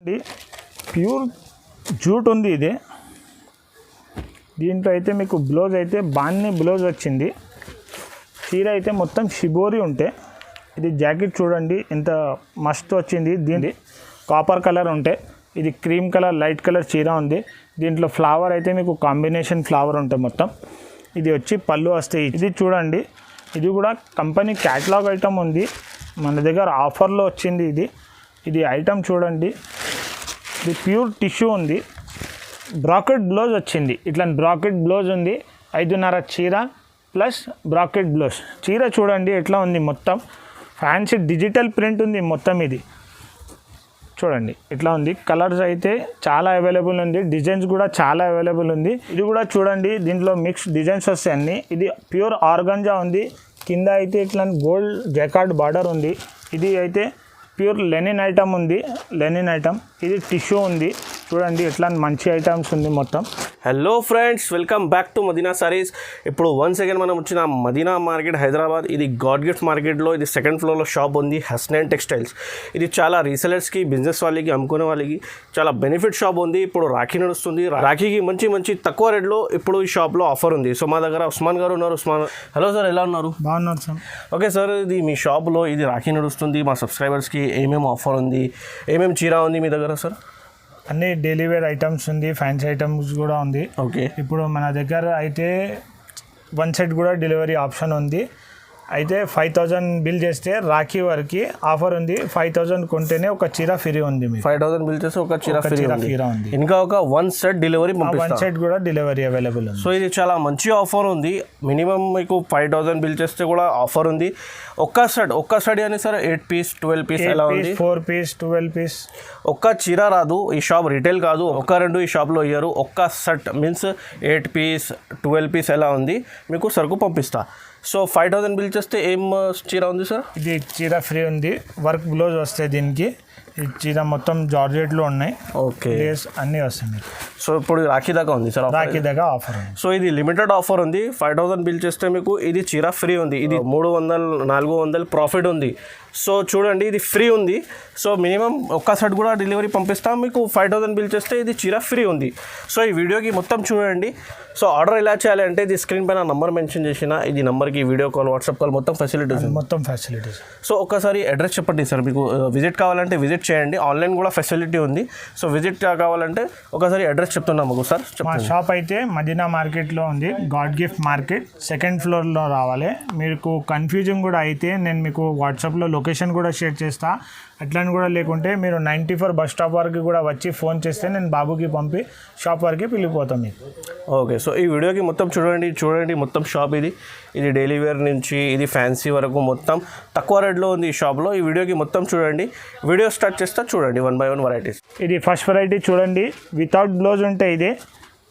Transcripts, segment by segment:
ఇది pure jute ఉంది ఇది. దీంట్లో అయితే మీకు బ్లౌజ్ అయితే బాగానే బ్లౌజ్ వచ్చింది. చీర అయితే మొత్తం షిబోరి ఉంటే ఇది జాకెట్ చూడండి ఎంత మస్తు వచ్చింది. దీని కాపర్ కలర్ ఉంటే ఇది క్రీమ్ కలర్ లైట్ కలర్ చీర ఉంది. దీంట్లో ఫ్లవర్ అయితే మీకు కాంబినేషన్ ఫ్లవర్ ఉంటాయి మొత్తం. ఇది వచ్చి పళ్ళు వస్తాయి. ఇది చూడండి, ఇది కూడా కంపెనీ క్యాటలాగ్ ఐటమ్ ఉంది, మన దగ్గర ఆఫర్లో వచ్చింది. ఇది ఐటమ్ చూడండి, ఇది ప్యూర్ టిష్యూ ఉంది. బ్రాకెట్ బ్లౌజ్ వచ్చింది. ఇట్లా బ్రాకెట్ బ్లౌజ్ ఉంది. 5.5 చీర ప్లస్ బ్రాకెట్ బ్లౌజ్. చీర చూడండి ఎట్లా ఉంది, మొత్తం ఫ్యాన్సీ డిజిటల్ ప్రింట్ ఉంది మొత్తం. ఇది చూడండి ఇట్లా ఉంది. కలర్స్ అయితే చాలా అవైలబుల్ ఉంది, డిజైన్స్ కూడా చాలా అవైలబుల్ ఉంది. ఇది కూడా చూడండి, దీంట్లో మిక్స్ డిజైన్స్ వస్తాయి అన్నీ. ఇది ప్యూర్ ఆర్గంజా ఉంది. కింద అయితే ఇట్లా గోల్డ్ జకార్డ్ బార్డర్ ఉంది. ఇది అయితే ప్యూర్ లెనిన్ ఐటమ్ ఉంది, లెనిన్ ఐటమ్. ఇది టిష్యూ ఉంది చూడండి, ఎట్లా మంచి ఐటమ్స్ ఉంది మొత్తం. Hello friends, welcome back to Madina Sarees. ఇప్పుడు వన్స్ అగైన్ మనం వచ్చిన మదీనా మార్కెట్ హైదరాబాద్. ఇది గాడ్ గిఫ్ట్ మార్కెట్లో ఇది సెకండ్ ఫ్లోర్లో షాప్ ఉంది, హస్నైన్ టెక్స్టైల్స్. ఇది చాలా రీసెలర్స్కి, బిజినెస్ వాళ్ళకి, అమ్ముకునే వాళ్ళకి చాలా బెనిఫిట్ షాప్ ఉంది. ఇప్పుడు రాఖీ నడుస్తుంది. రాఖీకి మంచి తక్కువ రేట్లో ఇప్పుడు ఈ షాప్లో ఆఫర్ ఉంది. సో మా దగ్గర ఉస్మాన్ గారు ఉన్నారు. ఉస్మాన్, హలో సార్, ఎలా ఉన్నారు? బాగున్నారు సార్. ఓకే సార్, ఇది మీ షాప్లో ఇది రాఖీ నడుస్తుంది. మా సబ్స్క్రైబర్స్కి ఏమేమి ఆఫర్ ఉంది, ఏమేమి చీర ఉంది మీ దగ్గర సార్? అన్ని డైలీ వేర్ ఐటమ్స్ ఉంది, ఫ్యాన్సీ ఐటమ్స్ కూడా ఉంది. ఓకే, ఇప్పుడు మన దగ్గర అయితే 1 సెట్ కూడా డెలివరీ ఆప్షన్ ఉంది. అయితే 5,000 బిల్ చేస్తే రాఖీ వరకు ఆఫర్ ఉంది. 5,000 కొంటేనే ఒక చీర ఫ్రీ ఉంది. 5,000 బిల్ చేస్తే ఒక చీర ఫ్రీ ఉంది. ఇంకా ఒక 1 సెట్ డెలివరీ, 1 సెట్ కూడా డెలివరీ అవైలబుల్ ఉంది. సో ఇది చాలా మంచి ఆఫర్ ఉంది. మినిమం మీకు 5,000 బిల్ చేస్తే కూడా ఆఫర్ ఉంది. ఒక్క సెట్ అని సార్ 8 పీస్ 12 పీస్ ఎలా ఉంది? 4 పీస్ 12 పీస్. ఒక్క చీర రాదు. ఈ షాప్ రిటైల్ కాదు, ఒక్క రెండు ఈ షాప్లో ఇయ్యారు. ఒక్క సెట్ మీన్స్ 8 పీస్ 12 పీస్ ఎలా ఉంది మీకు సరుకు పంపిస్తా. సో 5,000 బిల్ చేస్తే ఏం చీర ఉంది సార్? ఇది చీర ఫ్రీ ఉంది, వర్క్ బ్లౌజ్ వస్తాయి దీనికి. ఈ చీర మొత్తం జార్జెట్లో ఉన్నాయి. ఓకే, అన్నీ వస్తాయి మీకు. సో ఇప్పుడు రాఖీ దాకా ఉంది సార్, రాఖీ దాకా ఆఫర్ ఉంది. సో ఇది లిమిటెడ్ ఆఫర్ ఉంది. 5,000 బిల్ చేస్తే మీకు ఇది చీర ఫ్రీ ఉంది. ఇది 300-400 ప్రాఫిట్ ఉంది. సో చూడండి, ఇది ఫ్రీ ఉంది. సో మినిమం ఒక్క సెట్ కూడా డెలివరీ పంపిస్తాం. మీకు 5,000 బిల్ చేస్తే ఇది చీర ఫ్రీ ఉంది. సో ఈ వీడియోకి మొత్తం చూడండి. సో ఆర్డర్ ఎలా చేయాలి అంటే ఇది స్క్రీన్ పైన నంబర్ మెన్షన్ చేసిన ఇది నంబర్కి వీడియో కాల్, వాట్సాప్ కాల్ మొత్తం ఫెసిలిటీస్. సో ఒకసారి అడ్రస్ చెప్పండి సార్. మీకు విజిట్ కావాలంటే విజిట్ చేయండి, ఆన్లైన్ కూడా ఫెసిలిటీ ఉంది. సో విజిట్ కావాలంటే ఒకసారి అడ్రస్ చెప్తున్నాము సార్. మా షాప్ అయితే మదీనా మార్కెట్లో ఉంది, గాడ్ గిఫ్ట్ మార్కెట్ సెకండ్ ఫ్లోర్లో రావాలి. మీకు కన్ఫ్యూజన్ కూడా అయితే నేను మీకు వాట్సాప్లో లొకేషన్ కూడా షేర్ చేస్తా. అట్లని కూడా లేకుంటే మీరు 94 బస్ స్టాప్ వరకు కూడా వచ్చి ఫోన్ చేస్తే నేను బాబుకి పంపి షాప్ వరకు వెళ్ళిపోతాం మీకు. ఓకే, సో ఈ వీడియోకి మొత్తం చూడండి మొత్తం షాప్ ఇది డైలీ వేర్ నుంచి ఇది ఫ్యాన్సీ వరకు మొత్తం తక్కువ రేట్లో ఉంది ఈ షాప్లో. ఈ వీడియోకి మొత్తం చూడండి. వీడియో స్టార్ట్ చేస్తా చూడండి 1 by 1 వెరైటీస్. ఇది ఫస్ట్ వెరైటీ చూడండి, వితౌట్ బ్లౌజ్ ఉంటే ఇది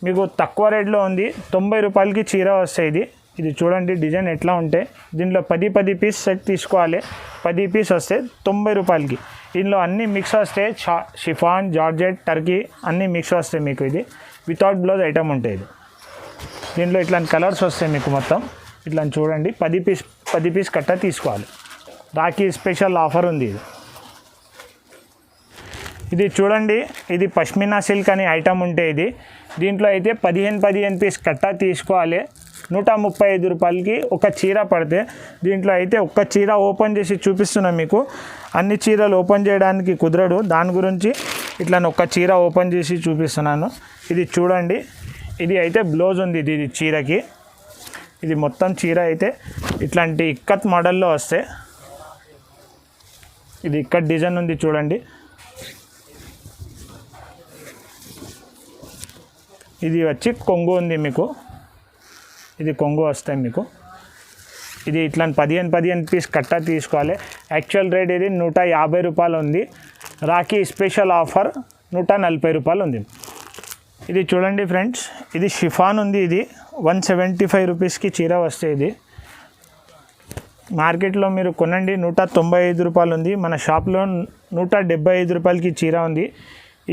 మీకు తక్కువ రేట్లో ఉంది. 90 రూపాయలకి చీర వస్తాయి. ఇది చూడండి డిజైన్ ఎట్లా ఉంటే. దీంట్లో 10 పీస్ సెట్ తీసుకోవాలి. 10 పీస్ వస్తే 90 రూపాయలకి. దీనిలో అన్నీ మిక్స్ వస్తాయి, షిఫాన్, జార్జెట్, టర్కీ అన్నీ మిక్స్ వస్తాయి మీకు. ఇది వితౌట్ బ్లౌజ్ ఐటమ్ ఉంటాయి. ఇది దీంట్లో ఇట్లాంటి కలర్స్ వస్తాయి మీకు మొత్తం. ఇట్లా చూడండి 10 పీస్ కట్ట తీసుకోవాలి. రాఖీ స్పెషల్ ఆఫర్ ఉంది. ఇది చూడండి, ఇది పష్మినా సిల్క్ అని ఐటమ్ ఉంటే ఇది. దీంట్లో అయితే 15 పీస్ కట్ట తీసుకోవాలి. 135 రూపాయలకి ఒక చీర పడితే. దీంట్లో అయితే ఒక్క చీర ఓపెన్ చేసి చూపిస్తున్నాం మీకు. అన్ని చీరలు ఓపెన్ చేయడానికి కుదరడు, దాని గురించి ఇట్లా ఒక్క చీర ఓపెన్ చేసి చూపిస్తున్నాను. ఇది చూడండి, ఇది అయితే బ్లౌజ్ ఉంది ఇది చీరకి. ఇది మొత్తం చీర అయితే ఇట్లాంటి ఇక్కత్ మోడల్లో వస్తే. ఇది ఇక్కత్ డిజైన్ ఉంది చూడండి. ఇది వచ్చి కొంగు ఉంది మీకు. ఇది కొంగు వస్తాయి మీకు. ఇది ఇట్లా 15 పీస్ కట్ట తీసుకోవాలి. యాక్చువల్ రేట్ ఇది 150 రూపాయలు ఉంది. రాఖీ స్పెషల్ ఆఫర్ 140 రూపాయలు ఉంది. ఇది చూడండి ఫ్రెండ్స్, ఇది షిఫాన్ ఉంది. ఇది 175 రూపీస్కి చీర వస్తే. ఇది మార్కెట్లో మీరు కొనండి 195 రూపాయలు ఉంది. మన షాప్లో 175 రూపాయలకి చీర ఉంది.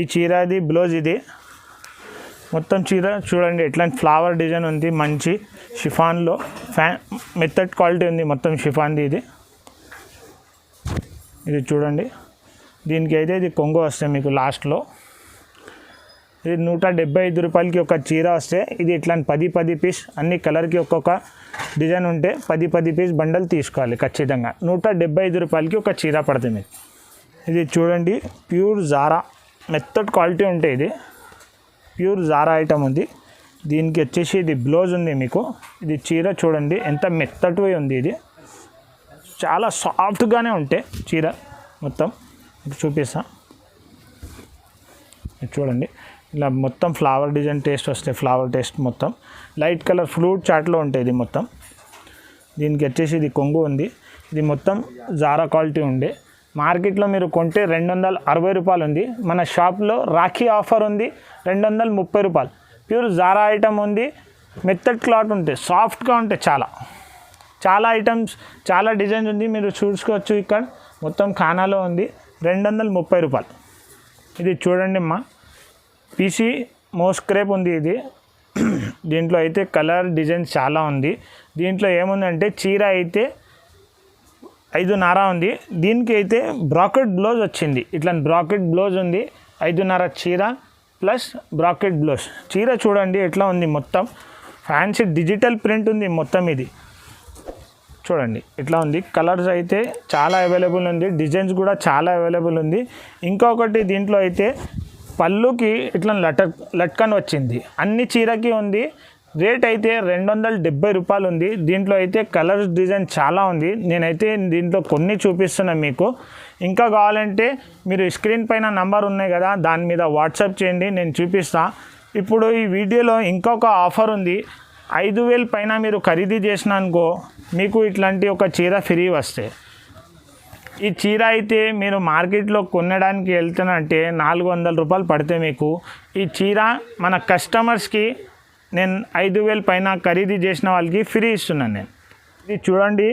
ఈ చీరది బ్లౌజ్ ఇది. మొత్తం చీర చూడండి ఎట్లాంటి ఫ్లవర్ డిజైన్ ఉంది, మంచి షిఫాన్లో మెత్తడ్ క్వాలిటీ ఉంది మొత్తం షిఫాన్ది. ఇది చూడండి దీనికి అయితే ఇది కొంగు వస్తాయి మీకు లాస్ట్లో. ఇది 175 రూపాయలకి ఒక చీర వస్తే ఇది ఇట్లా 10 పీస్ అన్ని కలర్కి ఒక్కొక్క డిజైన్ ఉంటే 10 పీస్ బండల్ తీసుకోవాలి ఖచ్చితంగా. 175 రూపాయలకి ఒక చీర పడుతుంది మీకు. ఇది చూడండి ప్యూర్ జారా మెత్తడ్ క్వాలిటీ ఉంటే ఇది ప్యూర్ జారా ఐటమ్ ఉంది. దీనికి వచ్చేసి ఇది బ్లౌజ్ ఉంది మీకు. ఇది చీర చూడండి ఎంత మెత్తటివి ఉంది. ఇది చాలా సాఫ్ట్గానే ఉంటాయి చీర మొత్తం. చూపిస్తా చూడండి ఇలా మొత్తం ఫ్లవర్ డిజైన్ టేస్ట్ వస్తాయి. ఫ్లవర్ టేస్ట్ మొత్తం లైట్ కలర్ ఫ్రూట్ చాట్లో ఉంటాయి ఇది మొత్తం. దీనికి వచ్చేసి ఇది కొంగు ఉంది. ఇది మొత్తం జారా క్వాలిటీ ఉండే. మార్కెట్లో మీరు కొంటే 260 రూపాయలు ఉంది. మన షాప్లో రాఖీ ఆఫర్ ఉంది 230 రూపాయలు. ప్యూర్ జారా ఐటమ్ ఉంది. మెత్తడ్ క్లాత్ ఉంటాయి, సాఫ్ట్గా ఉంటాయి. చాలా ఐటమ్స్ చాలా డిజైన్స్ ఉంది. మీరు చూసుకోవచ్చు ఇక్కడ మొత్తం ఖానాలో ఉంది. 230 రూపాయలు. ఇది చూడండి అమ్మా పీసీ మోస్క్రేప్ ఉంది ఇది. దీంట్లో అయితే కలర్ డిజైన్స్ చాలా ఉంది. దీంట్లో ఏముందంటే చీర అయితే 5.5 ఉంది. దీనికి అయితే బ్రాకెట్ బ్లౌజ్ వచ్చింది. ఇట్లా బ్రాకెట్ బ్లౌజ్ ఉంది. 5.5 చీర ప్లస్ బ్రాకెట్ బ్లౌజ్. చీర చూడండి ఎట్లా ఉంది. మొత్తం ఫ్యాన్సీ డిజిటల్ ప్రింట్ ఉంది మొత్తం. ఇది చూడండి ఇట్లా ఉంది. కలర్స్ అయితే చాలా అవైలబుల్ ఉంది. డిజైన్స్ కూడా చాలా అవైలబుల్ ఉంది. ఇంకొకటి దీంట్లో అయితే పళ్ళుకి ఇట్లా లట్కన్ వచ్చింది. అన్ని చీరకి ఉంది. రేట్ అయితే 270 రూపాయలు ఉంది. దీంట్లో అయితే కలర్స్ డిజైన్ చాలా ఉంది. నేనైతే దీంట్లో కొన్ని చూపిస్తున్నాను మీకు. ఇంకా కావాలంటే మీరు స్క్రీన్ పైన నంబర్ ఉన్నాయి కదా దాని మీద వాట్సాప్ చేయండి, నేను చూపిస్తాను. ఇప్పుడు ఈ వీడియోలో ఇంకొక ఆఫర్ ఉంది. 5,000 పైన మీరు ఖరీదు చేసినానుకో మీకు ఇట్లాంటి ఒక చీర ఫ్రీ వస్తాయి. ఈ చీర అయితే మీరు మార్కెట్లో కొనడానికి వెళ్తున్నంటే 400 రూపాయలు పడితే మీకు ఈ చీర మన కస్టమర్స్కి నేను 5,000 పైన ఖరీదు చేసిన వాళ్ళకి ఫ్రీ ఇస్తున్నాను నేను. ఇది చూడండి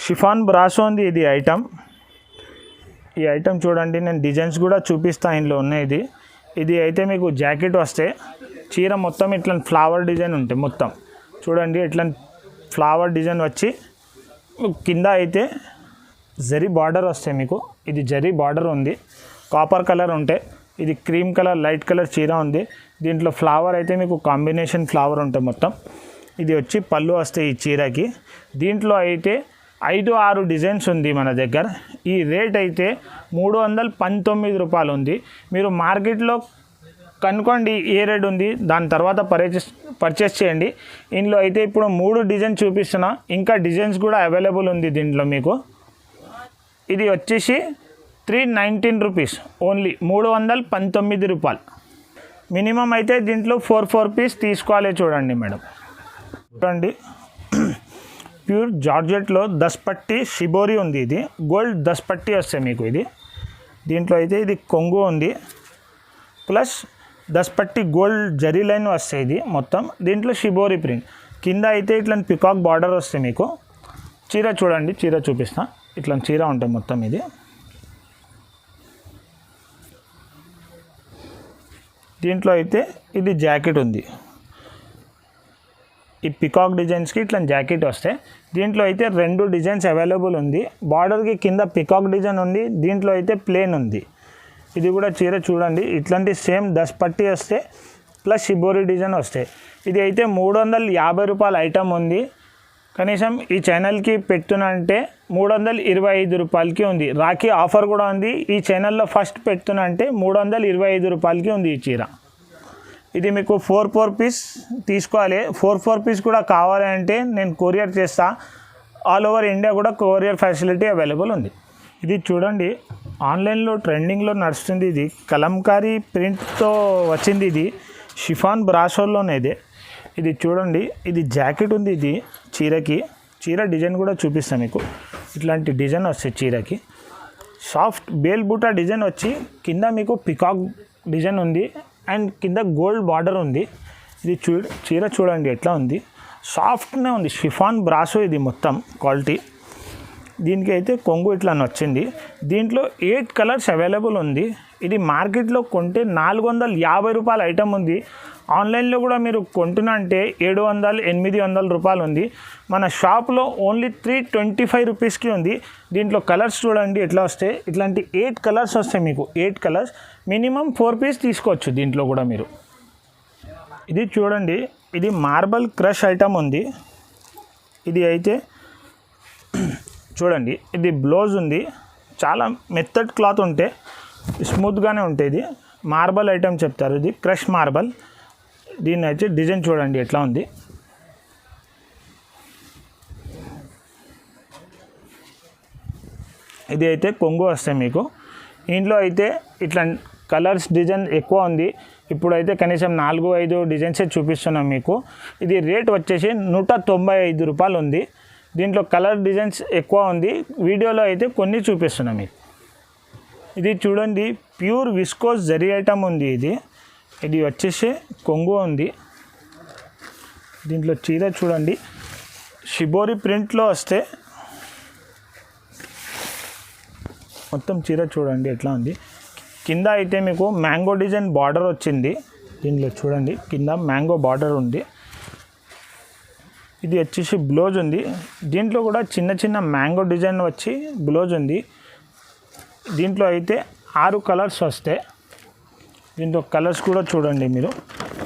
షిఫాన్ బ్రాసో ఉంది ఇది ఐటమ్. ఈ ఐటమ్ చూడండి నేను డిజైన్స్ కూడా చూపిస్తాను ఇందులో ఉన్నాయి. ఇది అయితే మీకు జాకెట్ వస్తే చీర మొత్తం ఇట్లా ఫ్లవర్ డిజైన్ ఉంటాయి మొత్తం. చూడండి ఇట్లా ఫ్లవర్ డిజైన్ వచ్చి కింద అయితే జరీ బార్డర్ వస్తాయి మీకు. ఇది జరీ బార్డర్ ఉంది. కాపర్ కలర్ ఉంటే ఇది క్రీమ్ కలర్ లైట్ కలర్ చీర ఉంది. దీంట్లో ఫ్లవర్ అయితే మీకు కాంబినేషన్ ఫ్లవర్ ఉంటాయి మొత్తం. ఇది వచ్చి పళ్ళు వస్తాయి ఈ చీరకి. దీంట్లో అయితే 5-6 డిజైన్స్ ఉంది మన దగ్గర. ఈ రేట్ అయితే 319 రూపాయలు ఉంది. మీరు మార్కెట్లో కనుక్కోండి ఏ రేట్ ఉంది, దాని తర్వాత పర్చేస్ చేయండి. ఇందులో అయితే ఇప్పుడు 3 డిజైన్ చూపిస్తున్నా. ఇంకా డిజైన్స్ కూడా అవైలబుల్ ఉంది దీంట్లో మీకు. ఇది వచ్చేసి 319 రూపీస్ ఓన్లీ. 319 రూపాయలు. మినిమం అయితే దీంట్లో 4 పీస్ తీసుకోవాలి. చూడండి మేడం చూడండి ప్యూర్ జార్జెట్లో 10 పట్టి షిబోరి ఉంది. ఇది గోల్డ్ 10 పట్టి వస్తాయి మీకు. ఇది దీంట్లో అయితే ఇది కొంగు ఉంది ప్లస్ 10 పట్టి గోల్డ్ జరీ లైన్ వస్తాయి. ఇది మొత్తం దీంట్లో షిబోరి ప్రింట్. కింద అయితే ఇట్లా పికాక్ బార్డర్ వస్తాయి మీకు. చీర చూడండి, చీర చూపిస్తా. ఇట్లా చీర ఉంటుంది మొత్తం. ఇది దీంట్లో అయితే ఇది జాకెట్ ఉంది. ఈ పికాక్ డిజైన్స్కి ఇట్లా జాకెట్ వస్తాయి. దీంట్లో అయితే 2 డిజైన్స్ అవైలబుల్ ఉంది. బార్డర్కి కింద పికాక్ డిజైన్ ఉంది. దీంట్లో అయితే ప్లేన్ ఉంది. ఇది కూడా చీర చూడండి ఇట్లాంటి సేమ్ 10 పట్టి వస్తే ప్లస్ షిబోరి డిజైన్ వస్తాయి. ఇది అయితే 350 రూపాయల ఐటమ్ ఉంది. కనీసం ఈ ఛానల్కి పెడుతున్నంటే 325 రూపాయలకి ఉంది. రాఖీ ఆఫర్ కూడా ఉంది. ఈ ఛానల్లో ఫస్ట్ పెడుతున్నంటే 325 రూపాయలకి ఉంది ఈ చీర. ఇది మీకు 4 పీస్ తీసుకోవాలి. 4 పీస్ కూడా కావాలంటే నేను కొరియర్ చేస్తా. ఆల్ ఓవర్ ఇండియా కూడా కొరియర్ ఫెసిలిటీ అవైలబుల్ ఉంది. ఇది చూడండి ఆన్లైన్లో ట్రెండింగ్లో నడుస్తుంది. ఇది కలంకారీ ప్రింట్తో వచ్చింది. ఇది షిఫాన్ బ్రాసోలోనే. ఇది చూడండి ఇది జాకెట్ ఉంది. ఇది చీరకి చీర డిజైన్ కూడా చూపిస్తాను మీకు. ఇట్లాంటి డిజైన్ వస్తాయి చీరకి. సాఫ్ట్ బేల్ బూటా డిజైన్ వచ్చి కింద మీకు పికాక్ డిజైన్ ఉంది అండ్ కింద గోల్డ్ బార్డర్ ఉంది. ఇది చీర చూడండి ఎట్లా ఉంది. సాఫ్ట్నే ఉంది. షిఫాన్ బ్రాసో ఇది మొత్తం క్వాలిటీ. దీనికి అయితే కొంగు ఇట్లా వచ్చింది. దీంట్లో 8 కలర్స్ అవైలబుల్ ఉంది. ఇది మార్కెట్లో కొంటే 450 రూపాయల ఐటమ్ ఉంది. ఆన్లైన్లో కూడా మీరు కొంటున్నా అంటే 700-800 రూపాయలు ఉంది. మన షాప్లో ఓన్లీ 325 రూపీస్కి ఉంది. దీంట్లో కలర్స్ చూడండి ఎట్లా వస్తాయి. ఇట్లాంటి 8 కలర్స్ వస్తాయి మీకు. 8 కలర్స్ మినిమం 4 పీస్ తీసుకోవచ్చు దీంట్లో కూడా మీరు. ఇది చూడండి, ఇది మార్బల్ క్రష్ ఐటమ్ ఉంది. ఇది అయితే చూడండి, ఇది బ్లౌజ్ ఉంది. చాలా మెత్తడ్ క్లాత్ ఉంటే స్మూత్గానే ఉంటుంది. ఇది మార్బల్ ఐటమ్ చెప్తారు, ఇది క్రష్ మార్బల్. దీన్ని అయితే డిజైన్ చూడండి ఎట్లా ఉంది. ఇది అయితే కొంగు వస్తాయి మీకు. ఇంట్లో అయితే ఇట్లా కలర్స్ డిజైన్ ఎక్కువ ఉంది. ఇప్పుడైతే కనీసం 4-5 డిజైన్సే చూపిస్తున్నాం మీకు. ఇది రేట్ వచ్చేసి 195 రూపాయలు ఉంది. దీంట్లో కలర్ డిజైన్స్ ఎక్కువ ఉంది. వీడియోలో అయితే కొన్ని చూపిస్తున్నాం మీకు. ఇది చూడండి, ప్యూర్ విస్కోస్ జరీ ఐటమ్ ఉంది. ఇది వచ్చేసి కొంగు ఉంది. దీంట్లో చీర చూడండి, షిబోరి ప్రింట్లో వస్తే మొత్తం చీర చూడండి ఎట్లా ఉంది. కింద అయితే మీకు మ్యాంగో డిజైన్ బార్డర్ వచ్చింది. దీంట్లో చూడండి కింద మ్యాంగో బార్డర్ ఉంది. ఇది వచ్చేసి బ్లౌజ్ ఉంది. దీంట్లో కూడా చిన్న చిన్న మ్యాంగో డిజైన్ వచ్చి బ్లౌజ్ ఉంది. దీంట్లో అయితే 6 కలర్స్ వస్తాయి. దీంట్లో కలర్స్ కూడా చూడండి మీరు.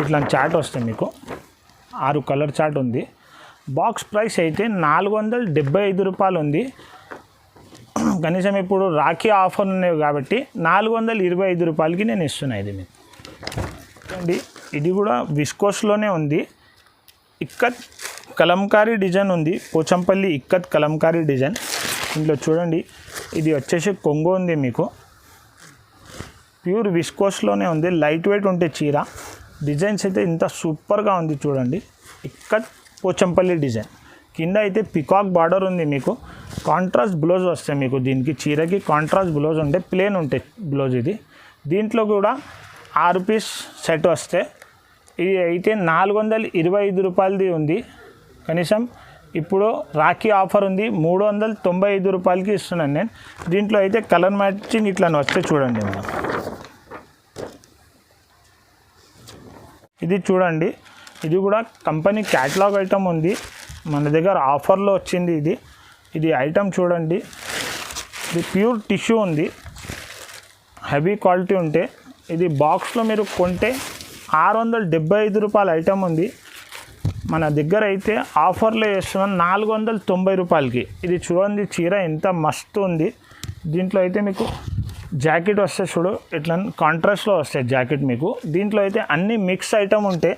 ఇట్లా చార్ట్ వస్తాయి మీకు. 6 కలర్ చార్ట్ ఉంది. బాక్స్ ప్రైస్ అయితే 475 రూపాయలు ఉంది. కనీసం ఇప్పుడు రాఖీ ఆఫర్ ఉన్నాయి కాబట్టి 425 రూపాయలకి నేను ఇస్తున్నాను. ఇది మీకు చూడండి, ఇది కూడా విస్కోస్లోనే ఉంది. ఇక్కత్ కలంకారీ డిజైన్ ఉంది. పోచంపల్లి ఇక్కత్ కలంకారీ డిజైన్. ఇంట్లో చూడండి, ఇది వచ్చేసి కొంగు ఉంది మీకు. ప్యూర్ విస్కోస్లోనే ఉంది. లైట్ వెయిట్ ఉంటే చీర. డిజైన్స్ అయితే ఇంత సూపర్గా ఉంది చూడండి. ఇక్కత్ పోచంపల్లి డిజైన్. కింద అయితే పికాక్ బార్డర్ ఉంది మీకు. కాంట్రాస్ట్ బ్లౌజ్ వస్తాయి మీకు. దీనికి చీరకి కాంట్రాస్ట్ బ్లౌజ్ ఉంటే ప్లేన్ ఉంటాయి బ్లౌజ్. ఇది దీంట్లో కూడా 6 పీస్ సెట్ వస్తే ఇది అయితే 425 రూపాయలది ఉంది. కనీసం ఇప్పుడు రాఖీ ఆఫర్ ఉంది. 395 రూపాయలకి ఇస్తున్నాను నేను. దీంట్లో అయితే కలర్ మ్యాచింగ్ ఇట్లా వస్తే చూడండి మనం. ఇది చూడండి, ఇది కూడా కంపెనీ క్యాటలాగ్ ఐటమ్ ఉంది. మన దగ్గర ఆఫర్లో వచ్చింది. ఇది ఐటమ్ చూడండి. ఇది ప్యూర్ టిష్యూ ఉంది. హెవీ క్వాలిటీ ఉంటే ఇది బాక్స్లో మీరు కొంటే 675 రూపాయల ఐటమ్ ఉంది. మన దగ్గర అయితే ఆఫర్లో వేస్తున్నాం 490 రూపాయలకి. ఇది చూడండి, చీర ఎంత మస్తు ఉంది. దీంట్లో అయితే మీకు జాకెట్ వస్తే చూడు, ఇట్లా కాంట్రాస్ట్లో వస్తాయి జాకెట్ మీకు. దీంట్లో అయితే అన్ని మిక్స్ ఐటమ్ ఉంటే,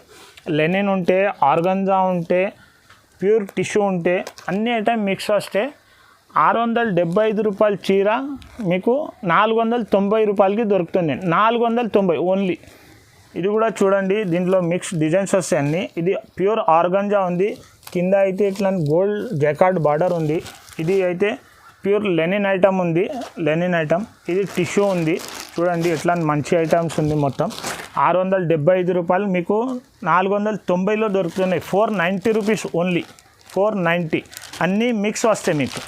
లెనిన్ ఉంటే, ఆర్గంజా ఉంటే, ప్యూర్ టిష్యూ ఉంటే, అన్ని ఐటమ్ మిక్స్ వస్తే 675 రూపాయల చీర మీకు 490 రూపాయలకి దొరుకుతుంది. 490 ఓన్లీ. ఇది కూడా చూడండి, దీంట్లో మిక్స్ డిజైన్స్ వస్తాయి అన్నీ. ఇది ప్యూర్ ఆర్గంజా ఉంది. కింద అయితే ఇట్లా గోల్డ్ జకార్డ్ బార్డర్ ఉంది. ఇది అయితే ప్యూర్ లెనిన్ ఐటమ్ ఉంది. Linen item. ఇది టిష్యూ ఉంది. చూడండి ఎట్లా మంచి ఐటమ్స్ ఉంది. మొత్తం 675 రూపాయలు మీకు 490లో దొరుకుతున్నాయి. 490 రూపీస్ ఓన్లీ. 490 అన్నీ మిక్స్ వస్తాయి మీకు.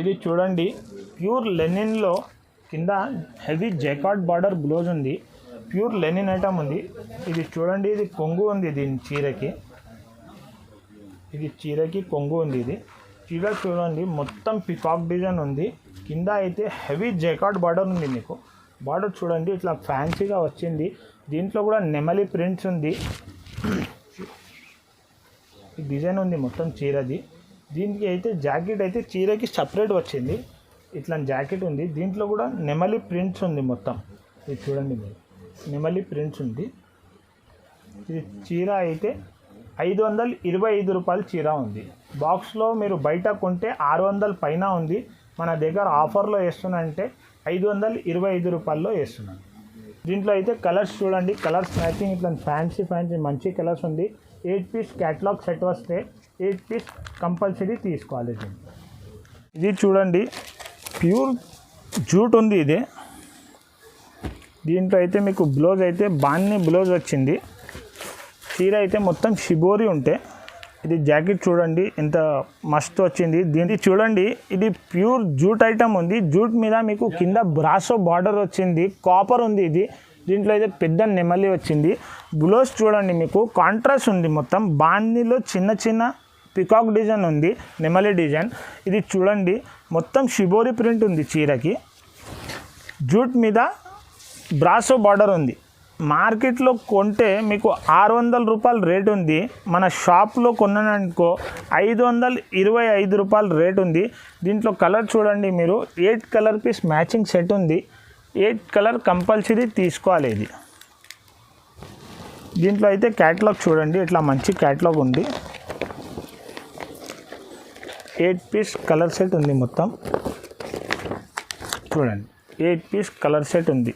ఇది చూడండి, ప్యూర్ లెనిన్లో కింద హెవీ జకార్డ్ బార్డర్ బ్లౌజ్ ఉంది. ప్యూర్ లెనిన్ ఐటమ్ ఉంది. ఇది చూడండి, ఇది కొంగు ఉంది. దీని చీరకి కొంగు ఉంది. ఇది చీర చూడండి, మొత్తం పికాక్ డిజైన్ ఉంది. కింద అయితే హెవీ జకార్డ్ బార్డర్ ఉంది మీకు. బార్డర్ చూడండి ఇట్లా ఫ్యాన్సీగా వచ్చింది. దీంట్లో కూడా నెమలి ప్రింట్స్ ఉంది. ఈ డిజైన్ ఉంది మొత్తం చీరది. దీనికి అయితే జాకెట్ అయితే చీరకి సపరేట్ వచ్చింది. ఇట్లా జాకెట్ ఉంది. దీంట్లో కూడా నెమలి ప్రింట్స్ ఉంది మొత్తం. ఇది చూడండి మీరు, నెమలి ప్రింట్స్ ఉంది. ఇది చీర అయితే 525 రూపాయల చీర ఉంది. బాక్స్లో మీరు బయట కొంటే 600 పైన ఉంది. మన దగ్గర ఆఫర్లో వేస్తున్నానంటే 525 రూపాయల్లో వేస్తున్నాను. దీంట్లో అయితే కలర్స్ చూడండి, కలర్స్ మ్యాచింగ్ ఇట్లా ఫ్యాన్సీ మంచి కలర్స్ ఉంది. 8 పీస్ క్యాటలాగ్ సెట్ వస్తే 8 పీస్ కంపల్సరీ తీసుకోవాలి. ఇది చూడండి, ప్యూర్ జూట్ ఉంది. దీంట్లో అయితే మీకు బ్లౌజ్ అయితే బాన్ని బ్లౌజ్ వచ్చింది. చీర అయితే మొత్తం షిబోరి ఉంటే, ఇది జాకెట్ చూడండి ఎంత మస్తు వచ్చింది. దీనికి చూడండి, ఇది ప్యూర్ జూట్ ఐటమ్ ఉంది. జూట్ మీద మీకు కింద బ్రాసో బార్డర్ వచ్చింది. కాపర్ ఉంది. దీంట్లో అయితే పెద్ద నెమలి వచ్చింది. బ్లౌజ్ చూడండి మీకు కాంట్రాస్ట్ ఉంది, మొత్తం బాందీలో చిన్న చిన్న పికాక్ డిజైన్ ఉంది, నెమలి డిజైన్. ఇది చూడండి మొత్తం షిబోరి ప్రింట్ ఉంది చీరకి. జూట్ మీద బ్రాసో బార్డర్ ఉంది. మార్కెట్లో కొంటే మీకు 600 రూపాయలు రేట్ ఉంది, మన షాప్లో కొన్నాననుకో 525 రూపాయలు రేట్ ఉంది. దీంట్లో కలర్ చూడండి మీరు 8 కలర్ పీస్ మ్యాచింగ్ సెట్ ఉంది. 8 కలర్ కంపల్సరీ తీసుకోవాలి. ఇది దీంట్లో అయితే క్యాటలాగ్ చూడండి, ఇట్లా మంచి క్యాటలాగ్ ఉంది. 8 పీస్ కలర్ సెట్ ఉంది మొత్తం చూడండి, 8 పీస్ కలర్ సెట్ ఉంది.